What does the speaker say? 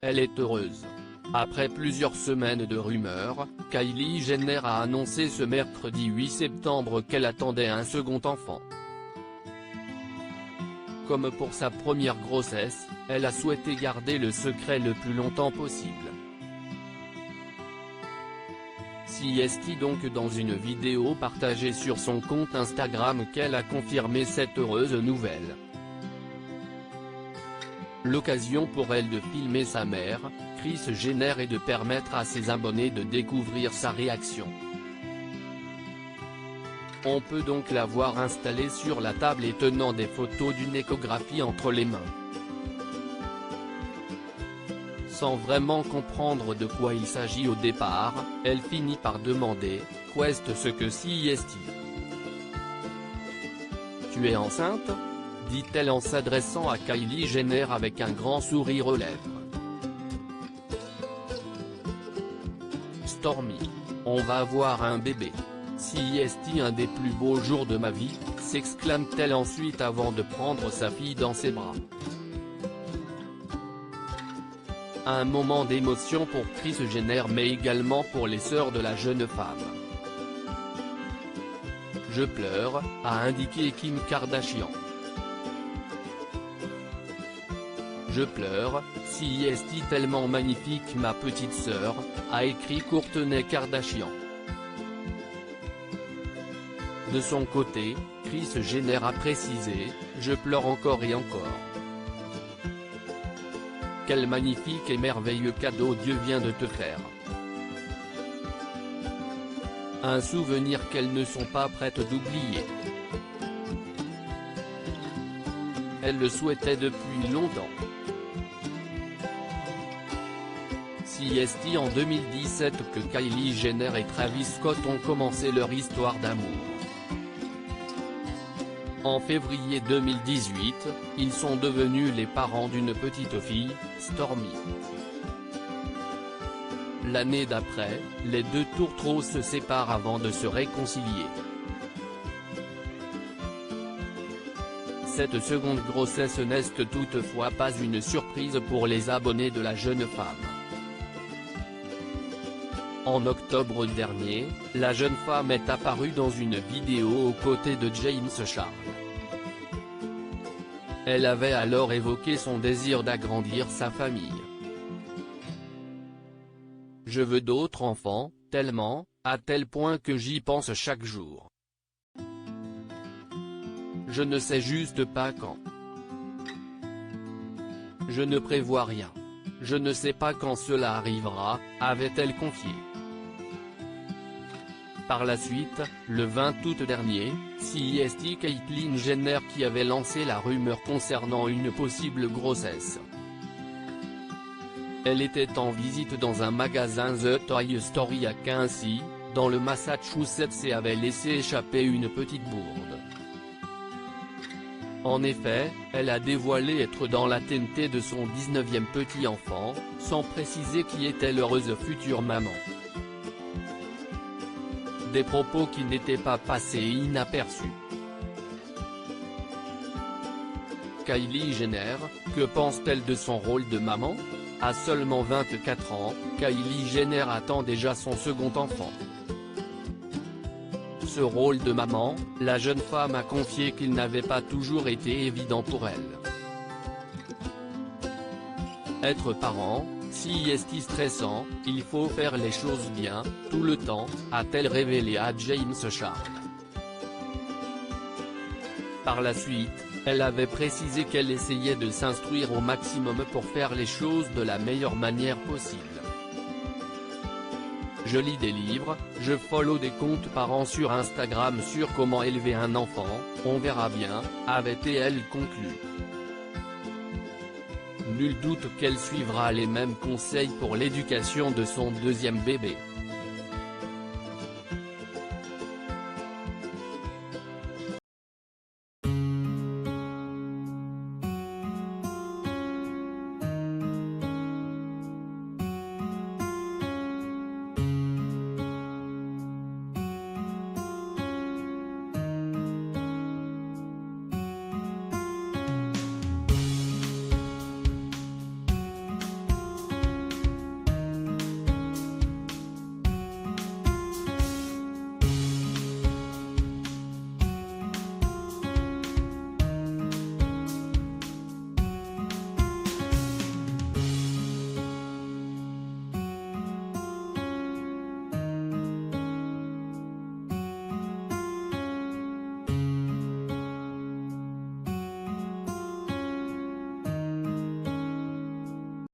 elle est heureuse. Après plusieurs semaines de rumeurs, Kylie Jenner a annoncé ce mercredi 8 septembre qu'elle attendait un second enfant. Comme pour sa première grossesse, elle a souhaité garder le secret le plus longtemps possible. CST donc dans une vidéo partagée sur son compte Instagram qu'elle a confirmé cette heureuse nouvelle. L'occasion pour elle de filmer sa mère, Kris Jenner, et de permettre à ses abonnés de découvrir sa réaction. On peut donc la voir installée sur la table et tenant des photos d'une échographie entre les mains. Sans vraiment comprendre de quoi il s'agit au départ, elle finit par demander « Qu'est-ce que CST ? Tu es enceinte ?» dit-elle en s'adressant à Kylie Jenner avec un grand sourire aux lèvres. Stormy. On va avoir un bébé. CST, un des plus beaux jours de ma vie, s'exclame-t-elle ensuite avant de prendre sa fille dans ses bras. Un moment d'émotion pour Kris Jenner mais également pour les sœurs de la jeune femme. Je pleure, a indiqué Kim Kardashian. Je pleure, CST tellement magnifique ma petite sœur, a écrit Kourtney Kardashian. De son côté, Kris Jenner a précisé « Je pleure encore et encore. Quel magnifique et merveilleux cadeau Dieu vient de te faire. Un souvenir qu'elles ne sont pas prêtes d'oublier. Elles le souhaitaient depuis longtemps. » CST en 2017 que Kylie Jenner et Travis Scott ont commencé leur histoire d'amour. En février 2018, ils sont devenus les parents d'une petite fille, Stormy. L'année d'après, les deux tourtereaux se séparent avant de se réconcilier. Cette seconde grossesse n'est toutefois pas une surprise pour les abonnés de la jeune femme. En octobre dernier, la jeune femme est apparue dans une vidéo aux côtés de James Charles. Elle avait alors évoqué son désir d'agrandir sa famille. Je veux d'autres enfants, tellement, à tel point que j'y pense chaque jour. Je ne sais juste pas quand. Je ne prévois rien. Je ne sais pas quand cela arrivera, avait-elle confié. Par la suite, le 20 août dernier, CST Caitlyn Jenner qui avait lancé la rumeur concernant une possible grossesse. Elle était en visite dans un magasin The Toy Story à Quincy, dans le Massachusetts et avait laissé échapper une petite bourde. En effet, elle a dévoilé être dans l'attente de son 19e petit enfant, sans préciser qui était l'heureuse future maman. Des propos qui n'étaient pas passés inaperçus. Kylie Jenner, que pense-t-elle de son rôle de maman? À seulement 24 ans, Kylie Jenner attend déjà son second enfant. Ce rôle de maman, la jeune femme a confié qu'il n'avait pas toujours été évident pour elle. Être parent, si est stressant, il faut faire les choses bien, tout le temps, a-t-elle révélé à James Charles. Par la suite, elle avait précisé qu'elle essayait de s'instruire au maximum pour faire les choses de la meilleure manière possible. Je lis des livres, je follow des comptes parents sur Instagram sur comment élever un enfant, on verra bien, avait-elle conclu. Nul doute qu'elle suivra les mêmes conseils pour l'éducation de son deuxième bébé.